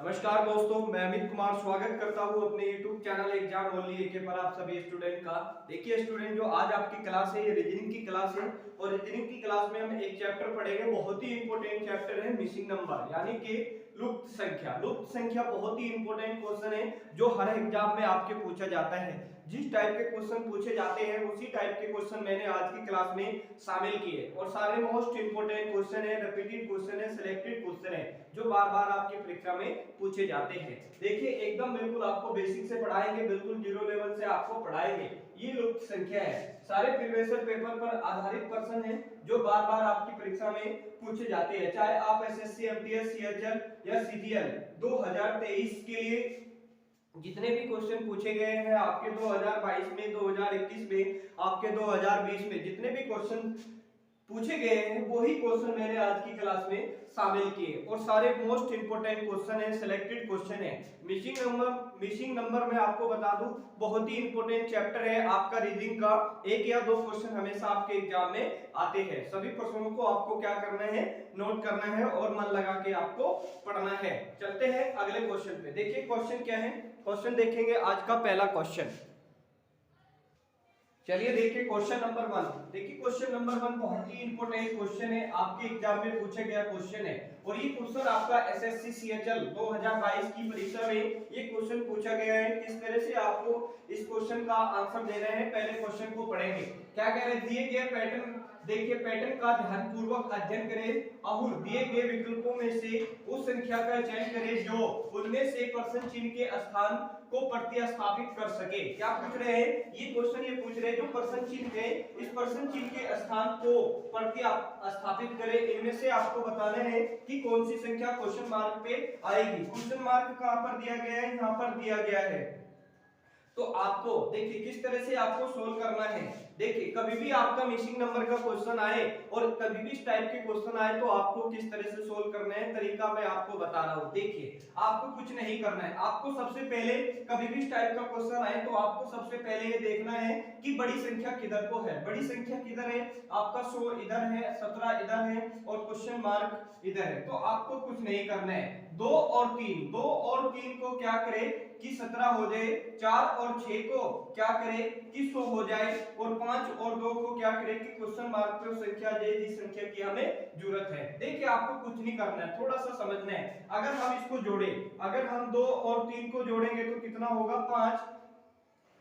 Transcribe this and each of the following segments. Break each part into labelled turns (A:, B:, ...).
A: नमस्कार दोस्तों, मैं अमित कुमार स्वागत करता हूं अपने YouTube चैनल एग्जाम ओनली एके पर आप सभी स्टूडेंट का। देखिए स्टूडेंट, जो आज आपकी क्लास है ये रीजनिंग की क्लास है और रीजनिंग की क्लास में हम एक चैप्टर पढ़ेंगे। बहुत ही इंपॉर्टेंट चैप्टर है मिसिंग नंबर, यानी कि लुप्त संख्या। लुप्त संख्या बहुत ही इंपॉर्टेंट क्वेश्चन है जो हर एग्जाम में आपके पूछा जाता है। जिस टाइप के क्वेश्चन पूछे जाते हैं उसी टाइप के क्वेश्चन मैंने आज की क्लास में शामिल किए और सारे मोस्ट इंपोर्टेंट क्वेश्चन है, रिपीटेड क्वेश्चन है, सिलेक्टेड क्वेश्चन है जो बार बार आपकी परीक्षा में पूछे जाते हैं। देखिए एकदम बिल्कुल आपको बेसिक से पढ़ाएंगे, बिल्कुल जीरो लेवल से आपको पढ़ाएंगे। ये लुप्त संख्या है, सारे प्रीवियस पेपर पर आधारित प्रश्न है जो बार बार आपकी परीक्षा में पूछे जाते हैं। चाहे आप एसएससी, एमटीएस, सीएचएल या सीजीएल 2023 के लिए जितने भी क्वेश्चन पूछे गए हैं आपके 2022 में, 2021 में, आपके 2020 में जितने भी क्वेश्चन पूछे गए हैं वही क्वेश्चन मैंने आज की क्लास में शामिल किए और सारे मोस्ट इंपोर्टेंट क्वेश्चन है, सिलेक्टेड क्वेश्चन है। मिसिंग नंबर में आपको बता दूं बहुत ही इंपोर्टेंट चैप्टर है आपका रीजनिंग का। एक या दो क्वेश्चन हमेशा आपके एग्जाम में आते हैं। सभी प्रश्नों को आपको क्या करना है, नोट करना है और मन लगा के आपको पढ़ना है। चलते हैं अगले क्वेश्चन पे। देखिए क्वेश्चन क्या है, क्वेश्चन देखेंगे आज का पहला क्वेश्चन। चलिए देखिए क्वेश्चन नंबर 1। देखिए क्वेश्चन नंबर 1 बहुत ही इंपॉर्टेंट क्वेश्चन है, आपके एग्जाम में पूछा गया क्वेश्चन है और ये क्वेश्चन आपका एसएससी सीएचएल 2022 की परीक्षा में ये क्वेश्चन पूछा गया है। किस तरह से आपको इस क्वेश्चन का आंसर दे रहे हैं, पहले क्वेश्चन को पढ़ेंगे। क्या कह रहे हैं, दिए गए पैटर्न, देखिए पैटर्न का ध्यानपूर्वक अध्ययन करें और दिए गए विकल्पों में से उस संख्या का चयन करें जो उनमें से प्रश्न चिन्ह के स्थान को प्रतिस्थापित कर सके। क्या पूछ रहे हैं ये क्वेश्चन, ये पूछ रहे हैं जो प्रश्न चिन्ह है इस प्रश्न चिन्ह के स्थान को प्रतिस्थापित करें। इनमें से आपको बताना है कि कौन सी संख्या क्वेश्चन मार्क पे आएगी। क्वेश्चन मार्क कहां पर दिया गया है, यहां पर दिया गया है। तो आपको देखिए किस तरह से आपको सोल्व करना है। देखिए कभी भी आपका मिसिंग नंबर का क्वेश्चन आए और कभी भी इस टाइप के क्वेश्चन आए तो आपको किस तरह से सोल्व करना है, तरीका मैं आपको बता रहा हूं। देखिए आपको कुछ नहीं करना है, आपको सबसे पहले कभी भी इस टाइप का क्वेश्चन आए तो आपको सबसे पहले ये देखना है कि बड़ी संख्या किधर को है। बड़ी संख्या किधर है, आपका 100 इधर है, 17 इधर है और क्वेश्चन मार्क इधर है। तो आपको कुछ नहीं करना है। 2 और 3 को क्या करें कि 17 हो जाए, 4 और 6 को क्या करें कि 100 हो जाए और 5 और 2 को क्या करें कि क्वेश्चन मार्क पे संख्या दे जिस संख्या की हमें जरूरत है। देखिए आपको कुछ नहीं करना है, थोड़ा सा समझना है। अगर हम इसको जोड़े, अगर हम 2 और 3 को जोड़ेंगे तो कितना होगा 5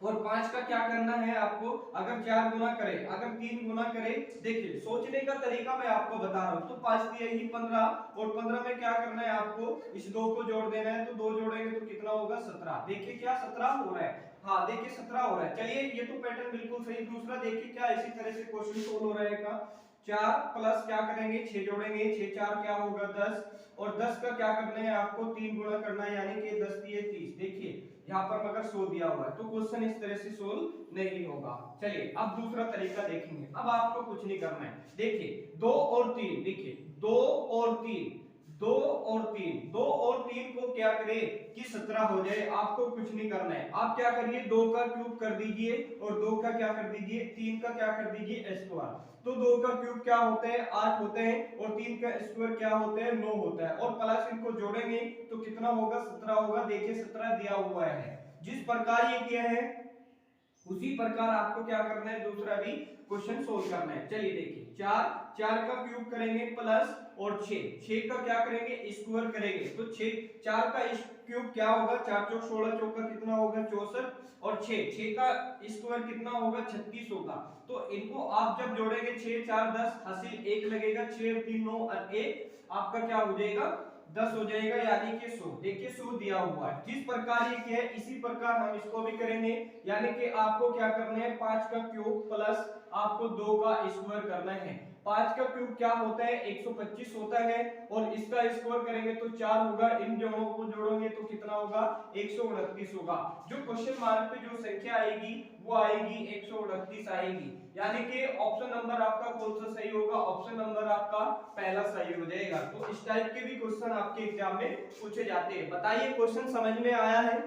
A: और 5 का क्या करना है आपको, अगर 4 गुना करें, अगर 3 गुना करें। देखिए सोचने का तरीका मैं आपको बता रहा हूं। तो 5 दिया ही 15 और 15 में क्या करना है आपको, इस 2 को जोड़ देना है। तो 2 जोड़ेंगे तो कितना होगा 17। देखिए क्या 17 हो रहा है, हाँ देखिए 17 हो रहा है। चलिए ये तो पैटर्न बिल्कुल सही। दूसरा देखिए क्या इसी तरह से क्वेश्चन सोल्व हो रहेगा। 4 प्लस क्या करेंगे 6 जोड़ेंगे, 6 4 क्या होगा 10 और 10 का क्या करना है आपको 3 गुना करना है, यानी कि 10 दिए 30। देखिए यहाँ पर मगर 100 दिया हुआ है तो क्वेश्चन इस तरह से सोल्व नहीं होगा। चलिए अब दूसरा तरीका देखेंगे। अब आपको कुछ नहीं करना है। देखिए 2 और 3, देखिए 2 और 3, 2 और 3, 2 और 3 को क्या करें कि 17 हो जाए। आपको कुछ नहीं करना है, आप क्या करिए 2 का क्यूब कर दीजिए और 2 का क्या कर दीजिए 3 का क्या कर दीजिए स्क्वायर। तो 2 का क्यूब क्या होता है 8 होते हैं और 3 का स्क्वायर क्या होता है 9 होता है और प्लस इनको जोड़ेंगे तो कितना होगा 17 होगा। देखिए 17 दिया हुआ है। जिस प्रकार ये किया है उसी प्रकार आपको क्या करना है, दूसरा भी क्वेश्चन सोल्व करना है। चलिए देखिए 4 का क्यूब करेंगे प्लस और 6 का क्या करेंगे स्क्वायर करेंगे। तो 4 का क्यूब क्या होगा 4 चौक 16, चौका कितना होगा 64 और 6 का स्क्वायर कितना होगा 36 होगा। तो इनको आप जब जोड़ेंगे 6 4 10 हासिल 1 लगेगा, 6 3 9 और 1 आपका क्या हो जाएगा 10 हो जाएगा, यानी कि 100। देखिए 100 दिया हुआ है। जिस प्रकार ये किया है इसी प्रकार हम इसको भी करेंगे, यानी कि आपको क्या करना है 5 का क्यूब प्लस आपको 2 का स्क्वायर करना है। 5 का क्यूब क्या होता है 125 होता है और इसका स्क्वायर करेंगे तो 4 होगा। इन दोनों को जोड़ोगे तो कितना होगा 129 होगा। जो क्वेश्चन मार्क पे जो संख्या आएगी वो आएगी 129 आएगी, यानी कि ऑप्शन नंबर आपका कौन सा सही होगा, ऑप्शन नंबर आपका पहला सही हो जाएगा। तो इस टाइप के भी क्वेश्चन आपके एग्जाम में पूछे जाते हैं। बताइए क्वेश्चन समझ में आया है।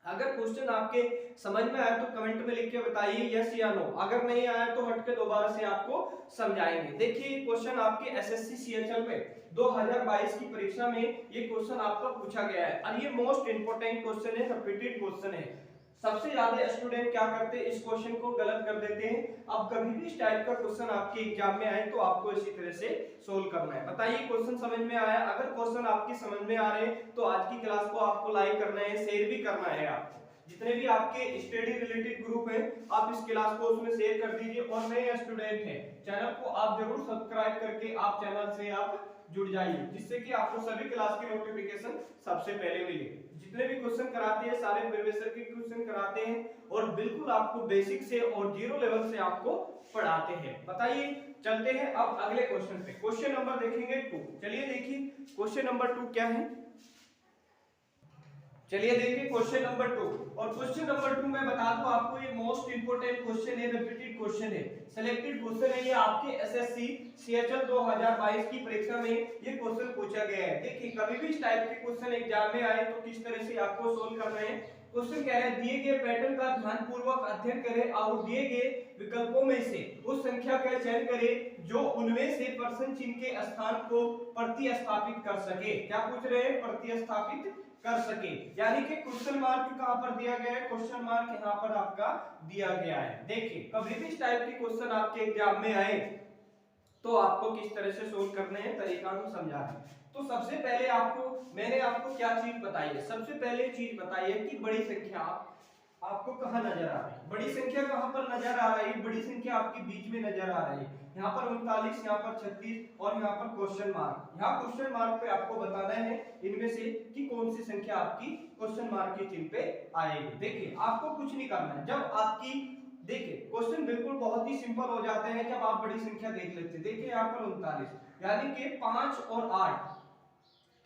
A: अगर क्वेश्चन आपके समझ में आया तो कमेंट में लिख के बताइए यस या नो, अगर नहीं आया तो हट के दोबारा से आपको समझाएंगे। देखिए क्वेश्चन आपके एसएससी सीएचएल में 2022 की परीक्षा में ये क्वेश्चन आपका पूछा गया है और ये मोस्ट इंपोर्टेंट क्वेश्चन है, रिपीटेड क्वेश्चन है। सबसे ज्यादा स्टूडेंट क्या करते हैं, इस क्वेश्चन को गलत कर देते हैं। अब कभी भी इस टाइप का क्वेश्चन आपके एग्जाम में आए तो आपको इसी तरह से सोल्व करना है। बताइए क्वेश्चन समझ में आया? अगर क्वेश्चन आपके समझ में आ रहे हैं तो आज की क्लास को आपको लाइक करना है, शेयर भी करना है। आपको जितने भी आपके स्टडी रिलेटेड ग्रुप हैं आप इस क्लास को उसमें शेयर कर दीजिए, और नए स्टूडेंट हैं चैनल को आप जरूर सब्सक्राइब करके आप चैनल से आप जुड़ जाइए, जिससे कि आपको सभी क्लास की नोटिफिकेशन सबसे पहले मिले। जितने भी क्वेश्चन कराते हैं सारे प्रीवियस के क्वेश्चन कराते हैं और बिल्कुल आपको बेसिक से और जीरो लेवल से आपको पढ़ाते हैं। बताइए चलते हैं अब अगले क्वेश्चन पे। क्वेश्चन नंबर देखेंगे 2। चलिए देखिए क्वेश्चन नंबर 2 क्या है। चलिए देखिए क्वेश्चन नंबर 2। और क्वेश्चन नंबर 2 मैं बता दूं आपको ये मोस्ट इंपोर्टेंट क्वेश्चन है, रिपीटेड क्वेश्चन है, सिलेक्टेड क्वेश्चन है। ये आपके एसएससी सीएचएल 2022 की परीक्षा में ये क्वेश्चन पूछा गया है। देखिए कभी भी इस टाइप के क्वेश्चन एग्जाम में आए तो किस तरह से आपको सोल्व करना है। क्वेश्चन कह रहा है दिए गए पैटर्न का ध्यानपूर्वक अध्ययन करें और दिए गए विकल्पों में से उस संख्या का चयन करें जो उनमें से प्रश्न चिन्ह के स्थान को प्रतिस्थापित कर सके। क्या पूछ रहे हैं? प्रतिस्थापित कर सके, यानी कि क्वेश्चन मार्क कहां पर दिया गया है? क्वेश्चन मार्क यहां पर आपका दिया गया है। देखिए कभी भी इस टाइप के क्वेश्चन आपके एग्जाम में आए तो आपको किस तरह से सोल्व करने हैं तरीका हम समझा रहे हैं। तो सबसे पहले मैंने आपको क्या चीज बताई है? सबसे पहले चीज बताई है कि बड़ी संख्या आपको कहां नजर आ रही है? बड़ी संख्या कहां पर नजर आ रही है? बड़ी संख्या आपके बीच में नजर आ रही है। यहाँ पर 39, यहाँ पर 36 और यहाँ पर क्वेश्चन मार्क। यहाँ क्वेश्चन मार्क पे आपको बताना है इनमें से कि कौन सी संख्या आपकी क्वेश्चन मार्क के चिन्ह पे आएगी। देखिए आपको कुछ नहीं करना है। जब आपकी देखिए क्वेश्चन बिल्कुल बहुत ही सिंपल हो जाते हैं जब आप बड़ी संख्या देख लेते हैं। देखिए यहाँ पर 39 यानी कि 5 और 8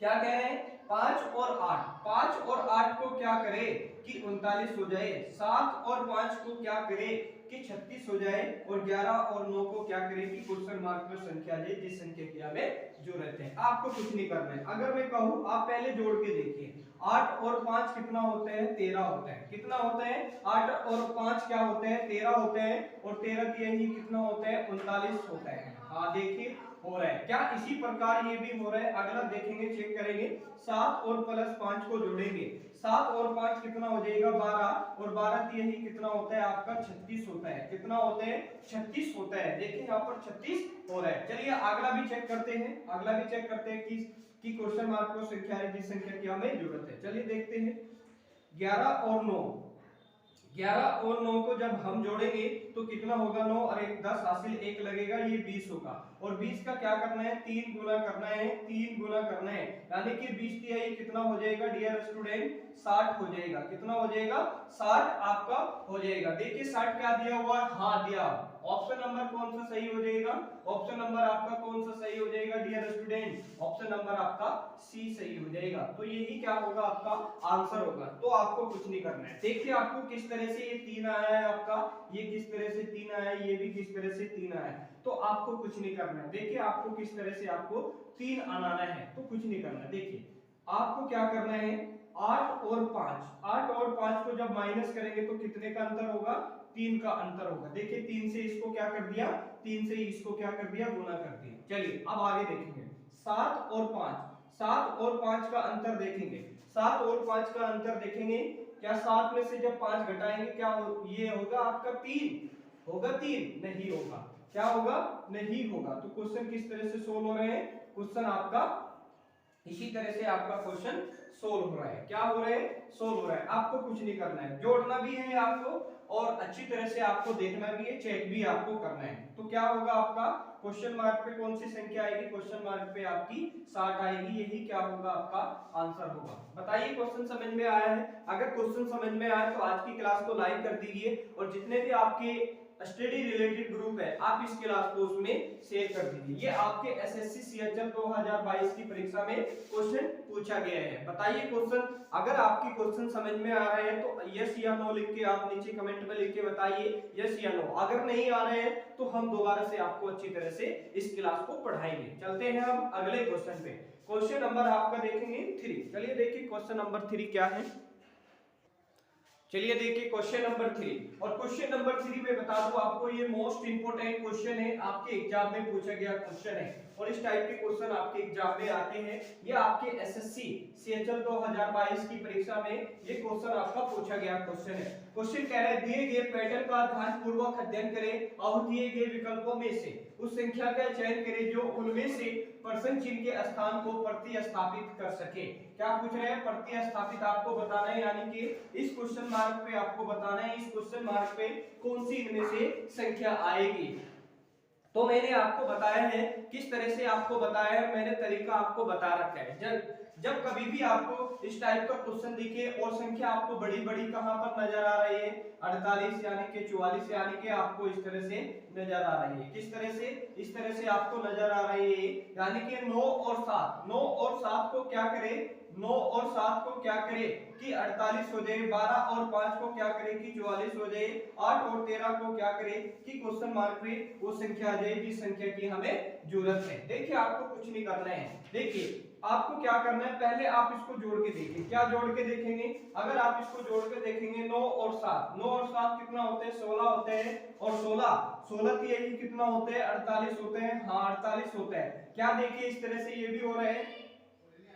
A: क्या कह रहे हैं? 5 और 8, 5 और 8 को क्या करे कि 39 हो जाए, 7 और 5 को क्या करे कि 36 हो जाए, और 11 और 9 को क्या करे कि क्वेश्चन मार्क में संख्या ले जिस संख्या की हमें जरूरत है। आपको कुछ नहीं करना है। अगर मैं कहूं आप पहले जोड़ के देखिए 8 और 5 कितना होते हैं? 13 होता है। कितना होता है? 8 और 5 क्या होते हैं? 13 होते हैं, और 13 दिए ही कितना होता है? 39 होता है। हाँ देखिए हो रहा है क्या? इसी प्रकार ये भी हो रहा है। अगला देखेंगे, चेक करेंगे, 7 और प्लस 5 को जोड़ेंगे, 7 और 5 कितना हो जाएगा? 12, और 12 दिए ही कितना होता है आपका? 36 होता है। कितना होता है? 36 होता है। देखिए यहाँ पर 36 हो रहा है। चलिए अगला भी चेक करते हैं, अगला भी चेक करते हैं कि क्वेश्चन मार्क को संख्या है जिस संख्या की हमें जरूरत है। चलिए देखते हैं 11 और 9, 11 और 9 को जब हम जोड़ेंगे तो कितना होगा? 9 और 1 10 हासिल 1 लगेगा, ये 20 होगा। और 20 का क्या करना है? 3 गुना करना है, 3 गुना करना है, यानी कि 20 दिया ये कितना हो जाएगा डियर स्टूडेंट? 60 हो जाएगा। कितना हो जाएगा? 60 आपका हो जाएगा। देखिए 60 क्या दिया हुआ है? हाँ दिया। ऑप्शन नंबर कौन सा सही हो जाएगा? ऑप्शन नंबर आपका कौन सा सही हो जाएगा डियर स्टूडेंट? ऑप्शन नंबर आपका सी सही हो जाएगा। तो यही क्या होगा? आपका आंसर होगा। तो आपको कुछ नहीं करना है। देखिए आपको किस तरह से ये 3 आया है आपका, ये किस तरह से 3 आया है, ये भी किस तरह से 3 आया है। तो आपको कुछ नहीं करना है। देखिए आपको किस तरह से आपको 3 आना है, तो कुछ नहीं करना है। देखिए आपको क्या करना है? 8 और 5, 8 और 5 को जब माइनस करेंगे तो कितने का अंतर होगा? 3 का अंतर होगा। देखिए 3 से इसको क्या कर दिया? 3 से इसको क्या कर दिया? गुना कर दिया। चलिए अब आगे देखेंगे 7 और 5, 7 और 5 का अंतर देखेंगे, 7 और 5 का अंतर देखेंगे। क्या 7 में से जब 5 घटाएंगे क्या ये होगा आपका 3 होगा? 3 नहीं होगा। क्या होगा? नहीं होगा। तो क्वेश्चन किस तरह से सोल्व हो रहे हैं? क्वेश्चन आपका इसी तरह से आपका क्वेश्चन सोल्व हो रहा है। क्या हो रहा है? सोल्व हो रहा है। आपको कुछ नहीं करना है, जोड़ना भी है आपको और अच्छी तरह से आपको देखना भी है, चेक भी आपको करना है। तो क्या होगा आपका? क्वेश्चन मार्क पे कौन सी संख्या आएगी? क्वेश्चन मार्क पे आपकी 60 आएगी। यही क्या होगा? आपका आंसर होगा। बताइए क्वेश्चन समझ में आया है? अगर क्वेश्चन समझ में आया तो आज की क्लास को लाइक कर दीजिए, और जितने भी आपके स्टडी रिलेटेड ग्रुप है आप इस क्लास को उसमें शेयर कर दीजिए। ये आपके एसएससी सीएचएल 2022 की परीक्षा में क्वेश्चन पूछा गया है। बताइए क्वेश्चन, अगर आपकी क्वेश्चन समझ में आ रहे हैं तो यस या नो लिख के आप नीचे कमेंट में लिख के बताइए यस या नो। अगर नहीं आ रहे हैं तो हम दोबारा से आपको अच्छी तरह से इस क्लास को पढ़ाएंगे। चलते हैं हम अगले क्वेश्चन पे। क्वेश्चन नंबर आपका देखेंगे 3। चलिए देखिए क्वेश्चन नंबर 3 क्या है। चलिए देखिए क्वेश्चन नंबर 3। और क्वेश्चन नंबर 3 में बता दूं आपको, ये मोस्ट इंपोर्टेंट क्वेश्चन है, आपके एग्जाम में पूछा गया क्वेश्चन है और इस टाइप के क्वेश्चन आपके एग्जाम में आते हैं। ये आपके एसएससी सीएचएल 2022 की परीक्षा में ये क्वेश्चन आपका पूछा गया क्वेश्चन है। क्वेश्चन कह रहा है दिए गए पैटर्न का ध्यानपूर्वक अध्ययन करें और दिए गए विकल्पों में से उस संख्या का चयन करें जो उनमें से परसेंट चिन्ह के स्थान को प्रतिस्थापित कर सके। क्या पूछ रहे हैं? प्रतिस्थापित आपको बताना है, यानी कि इस क्वेश्चन मार्क पे आपको बताना है इस क्वेश्चन मार्क पे कौन सी इनमें से संख्या आएगी। तो मैंने आपको बताया है किस तरह से आपको बताया है, मैंने तरीका आपको बता रखा है। जब कभी भी आपको इस टाइप का क्वेश्चन दिखे और संख्या आपको बड़ी बड़ी कहां पर नजर आ रही है, 48 यानी कि 44 यानी कि आपको इस तरह से नजर आ रही है। किस तरह से? इस तरह से आपको नजर आ रही है, यानी कि 9 और 7, 9 और 7 को क्या करे, 9 और 7 को क्या करे कि 48 हो जाए, 12 और 5 को क्या करे कि 44 हो जाए, 8 और 13 को क्या करे कि क्वेश्चन मार्क में वो संख्या आ जाए जिस संख्या की हमें जरूरत है। देखिए आपको कुछ नहीं करना है, देखिए आपको क्या करना है, पहले आप इसको जोड़ के देखिए। क्या जोड़ के देखेंगे? अगर आप इसको जोड़ के देखेंगे 9 और 7, 9 और 7 कितना होते हैं? 16 होते हैं, और 16 की यही कितना होते हैं? 48 होते हैं। हाँ 48 होते हैं। क्या देखिए इस तरह से ये भी हो रहे हैं।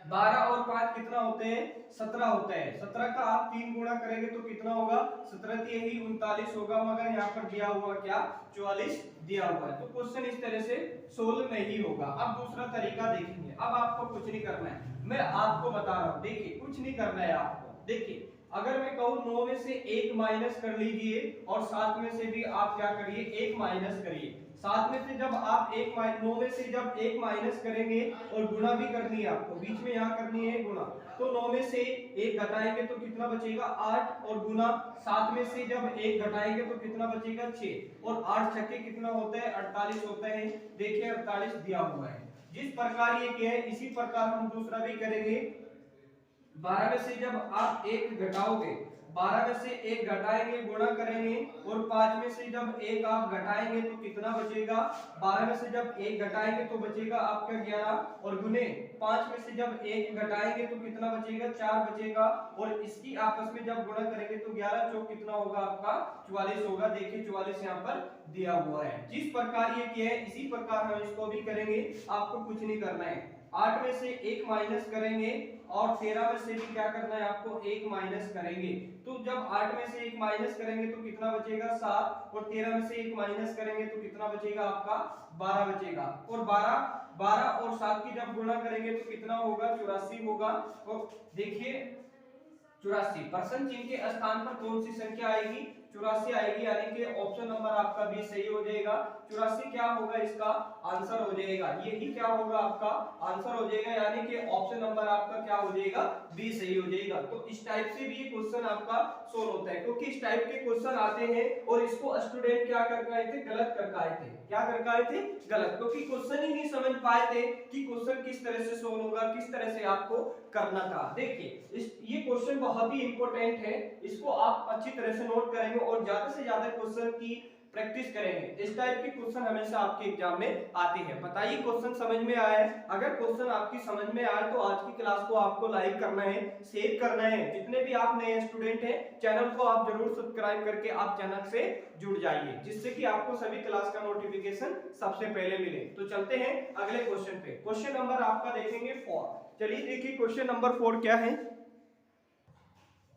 A: 12 और 5 कितना होते हैं? 17 होते हैं। 17 का आप 3 गुणा करेंगे तो कितना होगा? 17 की यही 39 होगा, मगर यहाँ पर दिया हुआ क्या? 44 दिया हुआ है। तो क्वेश्चन इस तरह से सोल्व नहीं होगा। अब दूसरा तरीका देखेंगे। अब आपको कुछ नहीं करना है, मैं आपको बता रहा हूँ। देखिए कुछ नहीं करना है आपको। देखिए अगर मैं कहूँ 9 में से 1 माइनस कर लीजिए और 7 में से भी आप क्या करिए? 1 माइनस करिए। 7 में से जब आप 9 में से जब 1 माइनस करेंगे और गुणा भी करनी है आपको, बीच में यहाँ करनी है गुणा, तो 9 में से 1 घटाएंगे तो कितना बचेगा? 8, और गुणा 7 में से जब 1 घटाएंगे तो कितना बचेगा? 6, और 8 छक्के कितना होता है? 48 होता है। देखिए 48 दिया हुआ है। जिस प्रकार ये किया है इसी प्रकार हम दूसरा भी करेंगे। 12 में से जब आप 1 घटाओगे, 12 में से 1 घटाएंगे, गुणा करेंगे, और 5 में से जब 1 आप घटाएंगे तो कितना बचेगा? 12 में से जब 1 घटाएंगे तो बचेगा आपका 11, और गुने 5 में से जब 1 घटाएंगे तो कितना बचेगा? 4 बचेगा, और इसकी आपस में जब गुणा करेंगे तो 11 चौक कितना होगा आपका? 44 होगा। देखिए 44 यहाँ पर दिया हुआ है। जिस प्रकार ये किया है इसी प्रकार हम इसको भी करेंगे। आपको कुछ नहीं करना है। 8 में से 1 माइनस करेंगे और 13 में से भी क्या करना है आपको? 1 माइनस करेंगे। तो जब 8 में से 1 माइनस करेंगे तो कितना बचेगा? 7, और 13 में से 1 माइनस करेंगे तो कितना बचेगा आपका? 12 बचेगा, और 12 और 7 की जब गुणा करेंगे तो कितना होगा? 84 होगा। और देखिए 84 परसेंट चिन्ह के स्थान पर कौन सी संख्या आएगी? 84 आएगी, यानी कि ऑप्शन नंबर आपका बी सही हो जाएगा। 84 क्या होगा? इसका आंसर हो जाएगा। यही क्या होगा? आपका आंसर हो जाएगा, यानी कि ऑप्शन नंबर आपका क्या हो जाएगा? बी सही हो जाएगा। तो इस टाइप से भी ये क्वेश्चन आपका सोल्व होता है, क्योंकि इस टाइप के क्वेश्चन आते हैं और इसको स्टूडेंट क्या करके आए थे? गलत करके आए थे। क्या करके आए थे? गलत, क्योंकि क्वेश्चन ही नहीं समझ पाए थे कि क्वेश्चन किस तरह से सोल्व होगा, किस तरह से आपको करना था। देखिए ये क्वेश्चन बहुत ही इंपॉर्टेंट है, इसको आप अच्छी तरह से नोट करेंगे और ज्यादा से ज्यादा क्वेश्चन की प्रैक्टिस करेंगे। इस टाइप के क्वेश्चन हमेशा आपके एग्जाम में आते हैं। बताइए क्वेश्चन समझ में आया है? अगर क्वेश्चन आपकी समझ में आए तो आज की क्लास को आपको लाइक करना है, शेयर करना है। जितने भी आप नए स्टूडेंट हैं चैनल को आप जरूर सब्सक्राइब करके आप चैनल से जुड़ जाइए, जिससे कि आपको सभी क्लास का नोटिफिकेशन सबसे पहले मिले। तो चलते हैं अगले क्वेश्चन पे। क्वेश्चन नंबर आपका देखेंगे 4। चलिए देखिए क्वेश्चन नंबर 4 क्या है।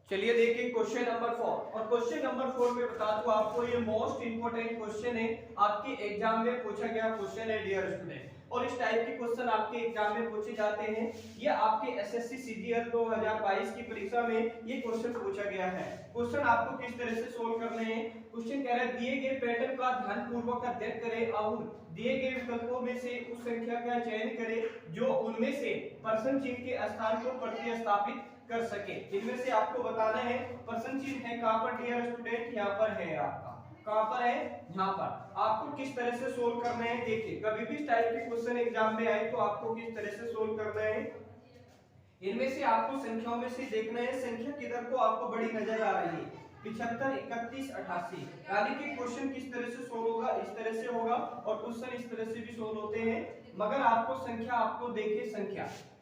A: चलिए देखिए क्वेश्चन नंबर 4। और क्वेश्चन नंबर 4 में बता दूं आपको, ये मोस्ट इंपोर्टेंट क्वेश्चन है, आपके एग्जाम में पूछा गया क्वेश्चन है डियर स्टूडेंट। और इस टाइप के क्वेश्चन आपके एग्जाम में पूछे जाते हैं। ये आपके एसएससी सीजीएल 2022 की परीक्षा में ये क्वेश्चन पूछा गया है। क्वेश्चन आपको किस तरह से सोल्व करने हैं? क्वेश्चन कह रहा है दिए गए पैटर्न का ध्यानपूर्वक अध्ययन करें और दिए गए विकल्पों में से उस संख्या का चयन करें जो उनमें से परसेंट चिन्ह के स्थान को प्रतिस्थापित कर सके। इनमें से आपको बताना है परसेंट चिन्ह है कहां पर डियर स्टूडेंट? यहाँ पर है आपका। कहां पर है? यहाँ पर। आपको किस तरह से सोल्व करना है? देखिए कभी भी इस टाइप के क्वेश्चन एग्जाम में आए तो आपको किस तरह से सोल्व करना है? इनमें से आपको संख्याओं में से देखना है संख्या किधर को आपको बड़ी नजर आ रही है। 75, 31, 88। यानी कि क्वेश्चन किस तरह से सोल्व होगा, इस तरह से होगा, और क्वेश्चन इस तरह से भी सोल्व होते हैं। मगर आपको संख्या, आपको देखिए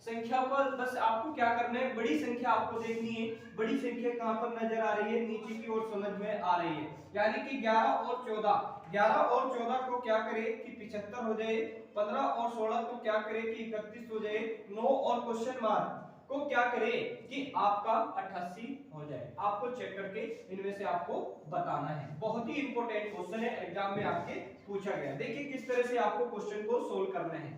A: संख्या पर बस आपको क्या करना है, बड़ी संख्या आपको देखनी है। बड़ी संख्या कहां पर नजर आ रही है, नीचे की ओर समझ में आ रही है। यानी कि 11 और 14 को क्या करे कि 75 हो जाए, 15 और 16 को क्या करे कि 31 हो जाए, 9 और क्वेश्चन मार्क को क्या करे कि आपका 88 हो जाए। आपको चेक करके इनमें से आपको बताना है। बहुत ही इंपॉर्टेंट क्वेश्चन है, एग्जाम में आपके पूछा गया। देखिए किस तरह से आपको क्वेश्चन को सोल्व करना है।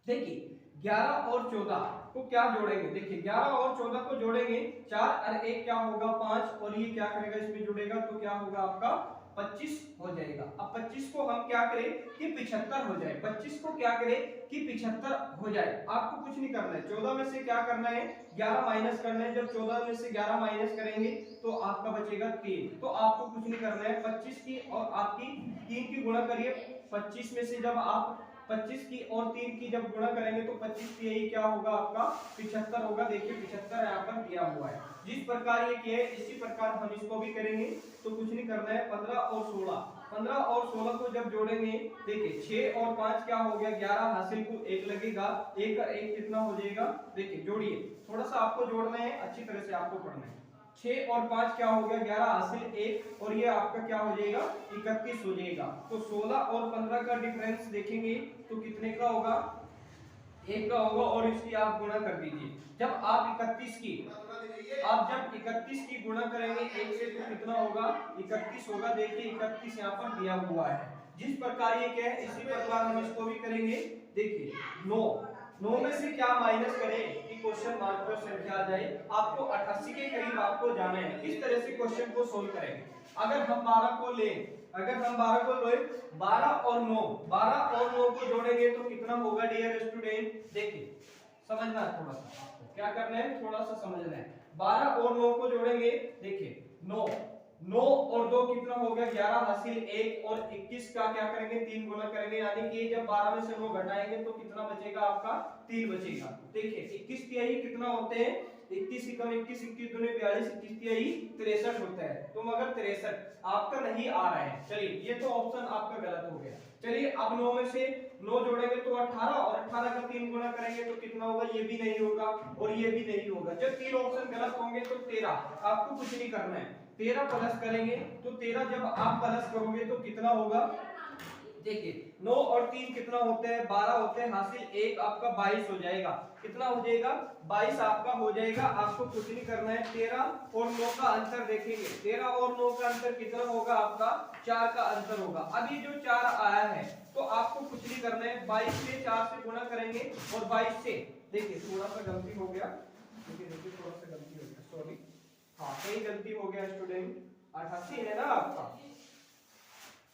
A: देखिए 11 और 14 को क्या जोड़ेंगे, देखिए 11 और 14 को जोड़ेंगे, 4 और 1 क्या होगा 5, और ये क्या करेगा इसमें जुड़ेगा तो क्या होगा आपका 25 हो जाएगा। अब 25 को हम क्या करें कि 75 हो जाए, 25 को क्या करें कि 75 हो जाए। आपको कुछ नहीं करना है, 14 में से क्या करना है 11 माइनस करना है। जब 14 में से 11 माइनस करेंगे तो आपका बचेगा 3। तो आपको कुछ नहीं करना है, 25 की और आपकी 3 की गुणा करिए। 25 में से जब आप 25 की और 3 की जब गुणा करेंगे तो 25 की यही क्या होगा आपका 75 होगा। देखिए 75 यहाँ पर दिया हुआ है। जिस प्रकार ये किया है इसी प्रकार हम इसको भी करेंगे। तो कुछ नहीं करना है, 15 और 16 को जब जोड़ेंगे, देखिए 6 और 5 क्या हो गया 11, हासिल को 1 लगेगा, 1 और 1 कितना हो जाएगा, देखिए जोड़िए, थोड़ा सा आपको जोड़ना है, अच्छी तरह से आपको पढ़ना है। 6 और 5 क्या हो गया 11, हासिल 1, और ये आपका क्या हो जाएगा 31 हो जाएगा। तो 16 और 15 का डिफरेंस देखेंगे तो कितने का होगा, 1 का होगा, और इसकी आप गुणा कर दीजिए। जब आप 31 की गुणा करेंगे 1 से तो कितना होगा 31 होगा। देखिए 31 यहाँ पर दिया हुआ है। जिस प्रकार ये क्या है इसी प्रकार हम इसको भी करेंगे। देखिए 9 में से क्या माइनस करें कि क्वेश्चन मार्क पर संख्या आ जाए। आपको 88 के करीब आपको जाना है। किस तरह से क्वेश्चन को सोल्व करेंगे, अगर हम 12 को ले 12 और 9 को जोड़ेंगे तो कितना होगा डियर स्टूडेंट। देखिए समझना है, थोड़ा सा आपको क्या करना है, थोड़ा सा समझना है। 12 और 9 को जोड़ेंगे, देखिए 9 और 2 कितना हो गया 11, हासिल 1, और 21 का क्या करेंगे 3 गुना करेंगे। यानी कि जब 12 में से 9 घटाएंगे तो कितना बचेगा आपका 3 बचेगा। देखिए 21 तिहाई कितना होते हैं, 21 एकम 21, 21 दूनी 42, 21 तिहाई 63 होता है। तो मगर 63 आपका नहीं आ रहा है। चलिए ये तो ऑप्शन आपका गलत हो गया। चलिए अब 9 में से 9 जोड़ेंगे तो 18, और 18 का 3 गुना करेंगे तो कितना होगा, ये भी नहीं होगा और ये भी नहीं होगा। जब 3 ऑप्शन गलत होंगे तो 13, आपको कुछ नहीं करना है, 13 प्लस करेंगे तो 13 जब आप प्लस करोगे तो कितना होगा, देखिए 9 और 3 कितना होते हैं 12 होते हैं, हासिल 1 आपका 22 हो जाएगा। कितना हो जाएगा 22 आपका हो जाएगा। आपको कुछ नहीं करना है, 13 और 9 का अंतर देखेंगे, 13 और 9 का अंतर कितना होगा आपका 4 का अंतर होगा। अब ये जो 4 आया है तो आपको कुछ नहीं करना है, 22 से 4 से गुणा करेंगे, और 22 से, देखिए थोड़ा सा गलती हो गया, देखिए थोड़ा सा गलती हो गया, सॉरी, हाँ कहीं गलती हो गया स्टूडेंट, 88 है ना आपका,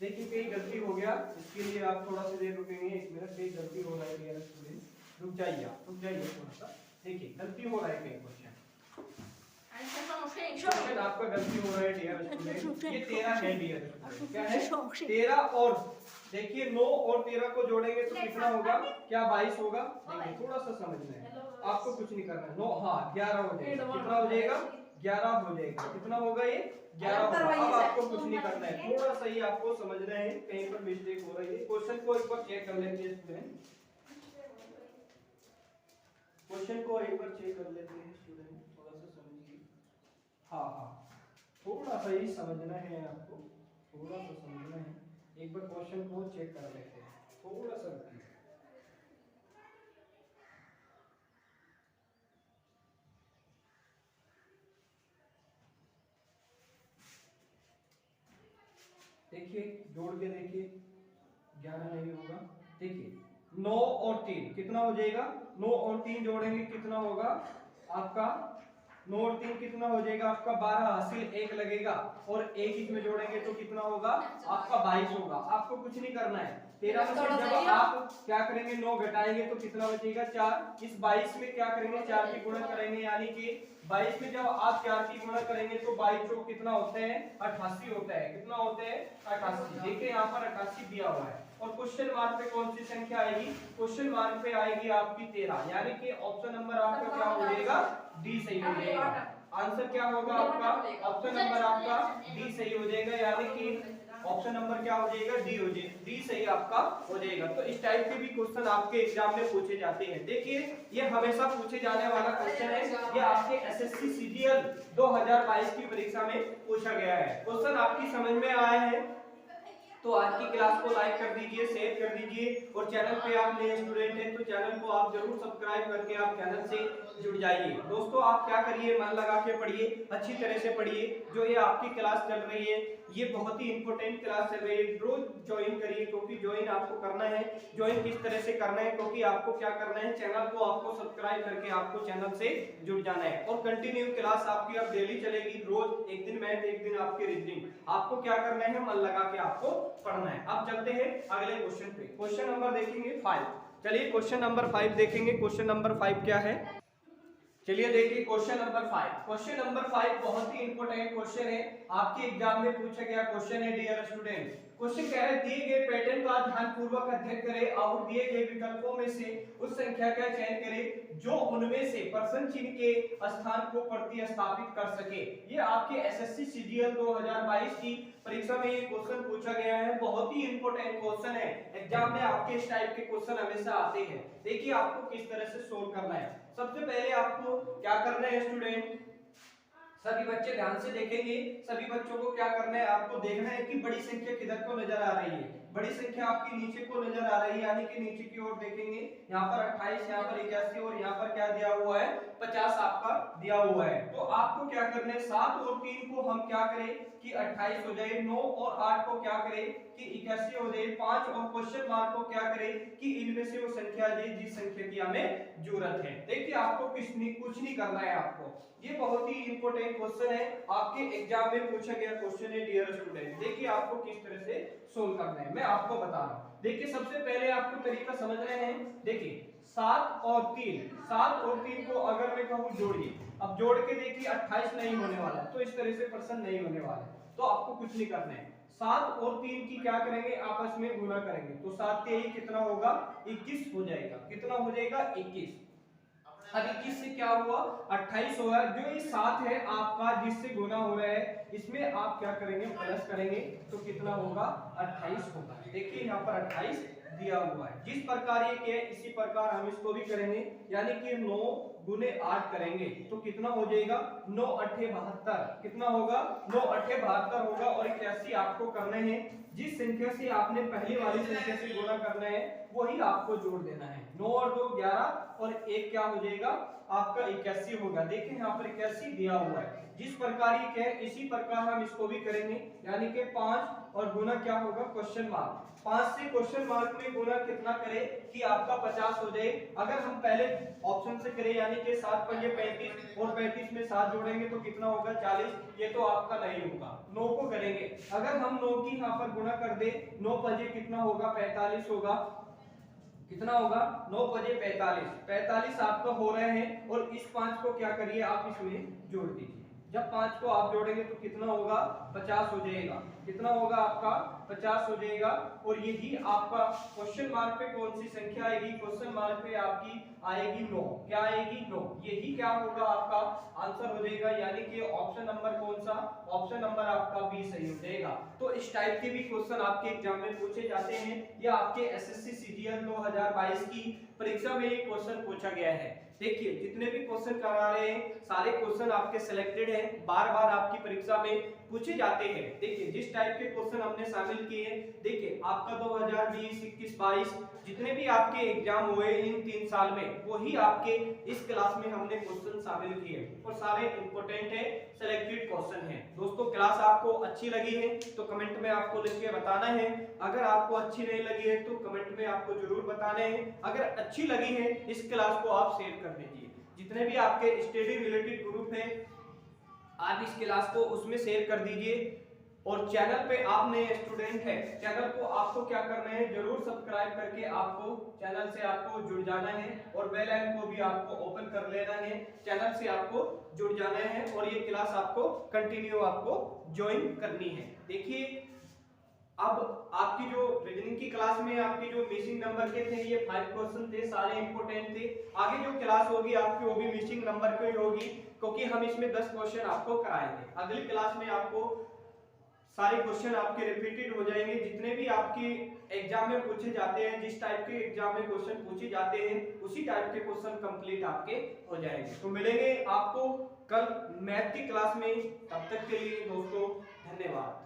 A: देखिए कहीं गलती हो गया, इसके लिए आप थोड़ा सा देर रुकेंगे, 1 मिनट, कहीं गलती हो रहा है डियर स्टूडेंट, रुक जाइए थोड़ा सा, देखिए गलती हो रहा है कहीं क्वेश्चन आपका गलती हो रहा है डियर स्टूडेंट। ये 13 है डियर, क्या है 13, और देखिए 9 और 13 को जोड़ेंगे तो कितना होगा, क्या 22 होगा। देखिए थोड़ा सा समझना है, आपको कुछ नहीं करना है। 9 हाँ 11 हो जाएगा, कितना हो जाएगा 11 हो जाएगा, कितना होगा ये 11 होगा। अब आपको कुछ नहीं करना है, थोड़ा सा ही आपको समझना है, कहीं पर मिस्टेक हो रही है। क्वेश्चन को एक बार चेक कर लेते हैं स्टूडेंट, क्वेश्चन को एक बार चेक कर लेते हैं स्टूडेंट, थोड़ा सा समझिए। हाँ थोड़ा सा ही समझना है आपको, थोड़ा सा समझना है, एक बार क्वेश्चन को चेक कर लेते हैं, थोड़ा सा रुकिए। देखिए जोड़ के देखिए 11 नहीं होगा। देखिए 9 और 3 कितना हो जाएगा, 9 और 3 जोड़ेंगे कितना होगा आपका, 9 और 3 कितना हो जाएगा आपका 12, हासिल 1 लगेगा, और 1 इसमें जोड़ेंगे तो कितना होगा आपका 22 होगा। आपको कुछ नहीं करना है, 13 में से जब आप क्या करेंगे 9 घटाएंगे तो कितना बचेगा 4, इस 22 में क्या करेंगे 4 की गुणा करेंगे, यानी कि 22 में जब आप 4 की गुणा करेंगे तो 22 चौक कितना होता है 88 होता है। कितना होता है 88। देखिए यहाँ पर 88 दिया हुआ है, और क्वेश्चन मार्क पे कौन सी संख्या आएगी, क्वेश्चन मार्क पे आएगी आपकी 13, यानी कि ऑप्शन नंबर आपका क्या हो जाएगा डी सही हो जाएगा। आंसर क्या होगा आपका? ऑप्शन नंबर आपका डी सही हो जाएगा, यानी कि ऑप्शन नंबर क्या हो जाएगा? डी हो जाएगा, डी सही आपका हो जाएगा। तो इस टाइप के भी क्वेश्चन आपके एग्जाम में पूछे जाते हैं। देखिए ये हमेशा पूछे जाने वाला क्वेश्चन है, ये आपके एसएससी सीजीएल 2022 की परीक्षा में पूछा गया है। क्वेश्चन आपकी समझ में आए हैं तो आज की क्लास को लाइक कर दीजिए, शेयर कर दीजिए, और चैनल पे आप नए स्टूडेंट हैं तो चैनल को आप जरूर सब्सक्राइब करके आप चैनल से जुड़ जाइए। दोस्तों आप क्या करिए, मन लगा के पढ़िए, अच्छी तरह से पढ़िए। जो ये आपकी क्लास चल रही है ये बहुत ही इंपॉर्टेंट क्लास चल रही है, रोज ज्वाइन करिए, क्योंकि ज्वाइन आपको करना है। ज्वाइन किस तरह से करना है, क्योंकि आपको क्या करना है, चैनल को आपको सब्सक्राइब करके आपको चैनल से जुड़ जाना है। और कंटिन्यू क्लास आपकी अब डेली चलेगी, रोज एक दिन मैथ एक दिन आपकी रीजनिंग। आपको क्या करना है, मन लगा के आपको पढ़ना है। अब चलते हैं अगले क्वेश्चन पे। क्वेश्चन नंबर देखेंगे 5। चलिए क्वेश्चन नंबर 5 देखेंगे। क्वेश्चन नंबर 5 क्या है, चलिए देखिए क्वेश्चन नंबर 5। क्वेश्चन नंबर 5 बहुत ही इंपॉर्टेंट क्वेश्चन है, आपके एग्जाम में पूछा गया क्वेश्चन है डियर स्टूडेंट। क्वेश्चन कह रहा है दिए गए पैटर्न का ध्यानपूर्वक अध्ययन करें और दिए गए विकल्पों में से उस संख्या का चयन करें जो उनमें से प्रश्न चिन्ह के स्थान को प्रतिस्थापित कर सके। ये आपके एसएससी सीजीएल 2022 की परीक्षा में ये क्वेश्चन पूछा गया है, बहुत ही इंपॉर्टेंट क्वेश्चन है। एग्जाम में आपके इस टाइप के क्वेश्चन हमेशा आते हैं। देखिए आपको किस तरह से सोल्व करना है। सबसे पहले आपको क्या करना है स्टूडेंट, सभी बच्चे ध्यान से देखेंगे। सभी बच्चों को क्या करना है, आपको देखना है कि बड़ी संख्या किधर को नजर आ रही है। बड़ी संख्या आपकी नीचे को नजर आ रही है, यानी कि नीचे की ओर देखेंगे। यहाँ पर 28, यहाँ पर 81 और यहाँ पर क्या दिया हुआ है, 50 आपका दिया हुआ है। तो आपको क्या करना है, 7 और 3 को हम क्या करें कि 28 हो जाए, 9 और 8 को क्या करें कि 81 हो जाए, 5 और क्वेश्चन मार्क को क्या करें कि इनमें से वो संख्या आ जाए जिस संख्या की हमें जरूरत है। देखिए आपको कुछ नहीं करना है आपको, ये बहुत ही इंपॉर्टेंट क्वेश्चन है, आपके एग्जाम में पूछा गया क्वेश्चन है डियर स्टूडेंट। देखिए आपको किस तरह से सोल्व करना है, मैं आपको बता रहा हूं। देखिए सबसे पहले आपको तरीका समझना है। देखिए 7 और 3 को अगर मैं कहूं जोड़िए, अब जोड़ के देखिए 28 नहीं होने वाला, तो इस तरह से प्रश्न नहीं होने वाला, तो आपको कुछ नहीं करना है। 7 और 3 की क्या करेंगे, आपस में गुणा करेंगे, तो 7 के ही कितना होगा, 21 हो जाएगा। कितना हो जाएगा, 21। अब 21 से क्या हुआ, 28 होगा। जो ये 7 है आपका जिससे गुना हो रहा है, इसमें आप क्या करेंगे, प्लस करेंगे, तो कितना होगा, 28 होगा। देखिए यहाँ पर 28 दिया हुआ है। जिस प्रकार ये किया इसी प्रकार हम इसको भी करेंगे, यानी कि 9 गुने 8 करेंगे तो कितना हो जाएगा, 9 8 72। कितना होगा, 9 8 72 होगा। और 81 आपको करना है, जिस संख्या से आपने पहली वाली संख्या से गुणा करना है वही आपको जोड़ देना है। 9 और 2 11 और 1 क्या हो जाएगा आपका 81 होगा। देखिए यहाँ पर 81 दिया हुआ है। जिस प्रकार ये क्या है इसी प्रकार हम इसको भी करेंगे, यानी कि 5 और गुना क्या होगा, क्वेश्चन मार्क। 5 से क्वेश्चन मार्क में गुना कितना करें कि आपका 50 हो जाए। अगर हम पहले ऑप्शन से करें, यानी कि 7 पंजे 35 और 35 में 7 जोड़ेंगे तो कितना होगा, 40। ये तो आपका नहीं होगा। 9 को करेंगे, अगर हम 9 की यहाँ पर गुणा कर दे, 9 पंजे कितना होगा, 45 होगा। कितना होगा, 9 पंजे 45 आपका हो रहे हैं। और इस 5 को क्या करिए, आप इसमें जोड़ दीजिए। जब 5 को आप जोड़ेंगे तो कितना होगा, 50 हो जाएगा। कितना होगा आपका, 50 हो जाएगा। और यही आपका क्वेश्चन मार्क पे कौन सी संख्या आएगी, क्वेश्चन मार्क पे आपकी आएगी 9। क्या आएगी, 9। यही क्या होगा, आपका आंसर हो जाएगा। यानी कि ऑप्शन नंबर कौन सा, ऑप्शन नंबर आपका बी सही हो जाएगा। तो इस टाइप के भी क्वेश्चन आपके एग्जाम में पूछे जाते हैं। ये आपके एसएससी सीजीएल 2022 की परीक्षा में ये क्वेश्चन पूछा गया है। देखिए जितने भी क्वेश्चन करा रहे हैं सारे क्वेश्चन आपके सिलेक्टेड हैं, बार बार आपकी परीक्षा में पूछे जाते हैं। देखिए जिस टाइप के क्वेश्चन हमने शामिल किए हैं, देखिए आपका 2020, 21, 22 जितने भी आपके एग्जाम हुए इन 3 साल में, वही आपके इस क्लास में हमने क्वेश्चन शामिल किए और सारे इंपॉर्टेंट है, सिलेक्टेड क्वेश्चन है। दोस्तों क्लास आपको अच्छी लगी है तो कमेंट में आपको लिख के बताना है। अगर आपको अच्छी नहीं लगी है तो कमेंट में आपको जरूर बताना है। अगर अच्छी लगी है इस क्लास को आप शेयर कर दीजिए। जितने भी आपके स्टडी रिलेटेड ग्रुप है आप इस क्लास को उसमें शेयर कर दीजिए। और चैनल पे आप नए स्टूडेंट हैं, चैनल को आपको क्या करना है, जरूर सब्सक्राइब करके आपको चैनल से आपको जुड़ जाना है और बेल आइकन को भी आपको ओपन कर लेना है। चैनल से आपको जुड़ जाना है और ये क्लास आपको कंटिन्यू आपको ज्वाइन करनी है। देखिए अब आपकी जो रीजनिंग की क्लास में आपकी जो मिसिंग नंबर के थे ये 5 क्वेश्चन थे, सारे इंपॉर्टेंट थे। आगे जो क्लास होगी आपकी वो भी मिसिंग नंबर की होगी, क्योंकि हम इसमें 10 क्वेश्चन आपको कराएंगे। अगली क्लास में आपको सारे क्वेश्चन आपके रिपीटेड हो जाएंगे, जितने भी आपके एग्जाम में पूछे जाते हैं, जिस टाइप के एग्जाम में क्वेश्चन पूछे जाते हैं उसी टाइप के क्वेश्चन कंप्लीट आपके हो जाएंगे। तो मिलेंगे आपको कल मैथ की क्लास में, तब तक के लिए दोस्तों धन्यवाद।